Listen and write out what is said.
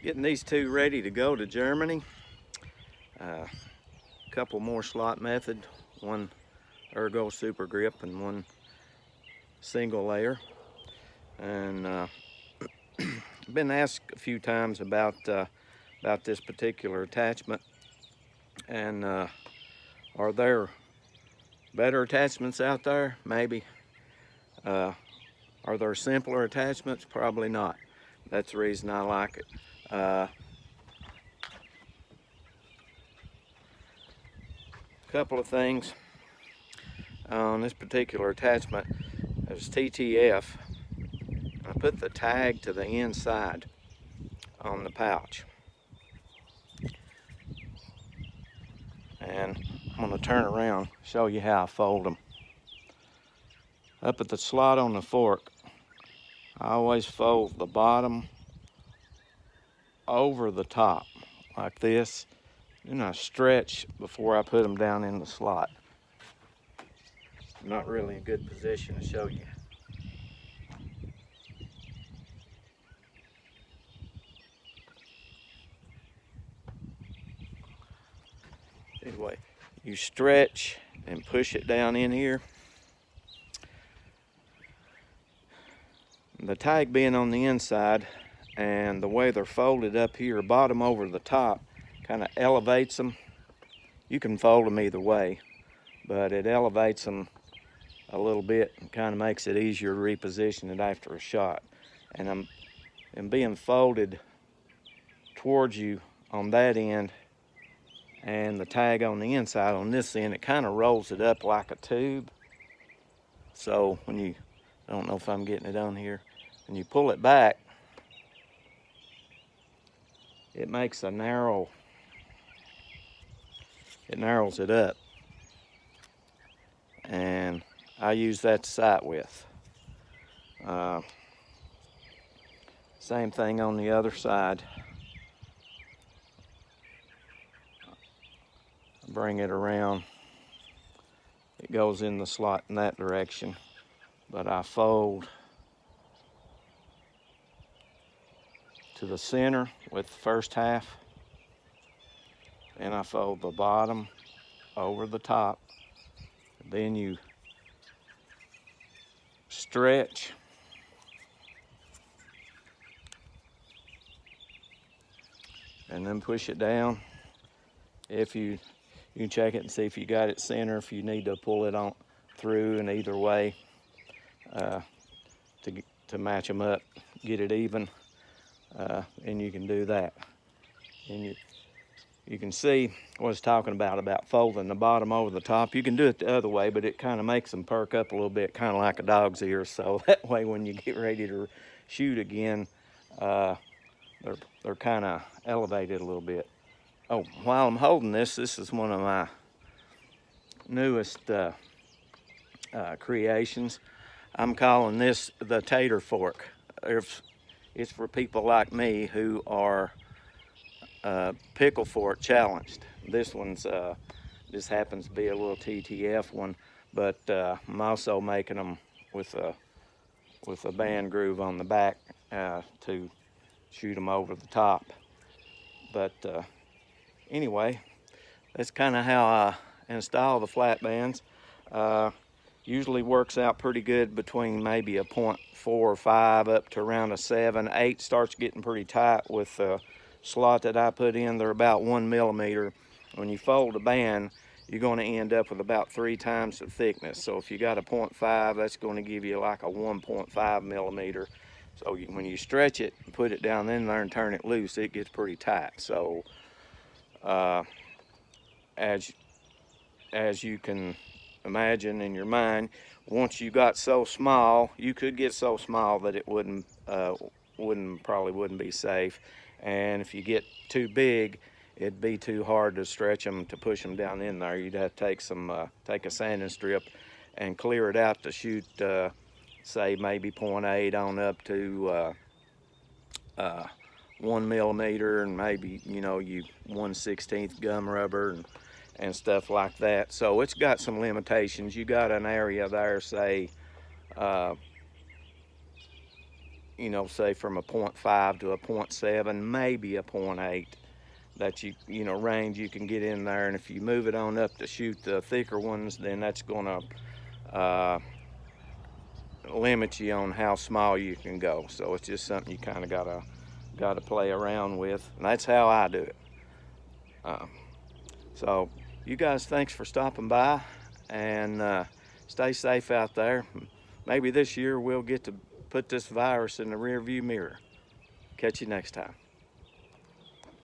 Getting these two ready to go to Germany. A couple more slot method, one Ergo Super Grip and one single layer. And I've been asked a few times about this particular attachment, and are there better attachments out there? Maybe. Are there simpler attachments? Probably not. That's the reason I like it. Couple of things on this particular attachment. There's TTF. I put the tag to the inside on the pouch, and I'm going to turn around, show you how I fold them. Up at the slot on the fork, I always fold the bottom over the top like this. Then I stretch before I put them down in the slot. I'm not really in a good position to show you. Anyway, you stretch and push it down in here. The tag being on the inside and the way they're folded up here, bottom over the top, kind of elevates them. You can fold them either way, but it elevates them a little bit and kind of makes it easier to reposition it after a shot. And being folded towards you on that end and the tag on the inside on this end, it kind of rolls it up like a tube. So when you, I don't know if I'm getting it on here, when you pull it back, it makes a narrow, it narrows it up. And I use that to sight with. Same thing on the other side. Bring it around. It goes in the slot in that direction, but I fold to the center with the first half, and I fold the bottom over the top. Then you stretch and then push it down. If you can check it and see if you got it center, if you need to pull it on through, and either way to match them up, get it even, and you can do that. And you can see what I was talking about folding the bottom over the top. You can do it the other way, but it kind of makes them perk up a little bit, kind of like a dog's ear. So that way when you get ready to shoot again, they're kind of elevated a little bit. Oh, while I'm holding this is one of my newest creations. I'm calling this the tater fork. It's for people like me who are pickle fork challenged. This one's this happens to be a little TTF one, but I'm also making them with a band groove on the back to shoot them over the top. But anyway, that's kind of how I install the flat bands. Usually works out pretty good between maybe a 0.4 or 5 up to around a 7. 8 starts getting pretty tight with the slot that I put in. They're about 1 millimeter. When you fold a band, you're going to end up with about 3 times the thickness. So if you got a 0.5, that's going to give you like a 1.5 millimeter. So when you stretch it and put it down in there and turn it loose, it gets pretty tight. So as you can imagine in your mind, once you got so small, you could get so small that it probably wouldn't be safe. And if you get too big, it'd be too hard to stretch them to push them down in there. You'd have to take a sanding strip and clear it out to shoot, say maybe 0.8 on up to 1 millimeter, and maybe you 1/16 gum rubber and stuff like that. So it's got some limitations. You got an area there, say you know, say from a 0.5 to a 0.7, maybe a 0.8, that you know, range you can get in there. And if you move it on up to shoot the thicker ones, then that's gonna limit you on how small you can go. So it's just something you kind of gotta play around with, and that's how I do it. So you guys, thanks for stopping by, and stay safe out there. Maybe this year we'll get to put this virus in the rear view mirror. Catch you next time.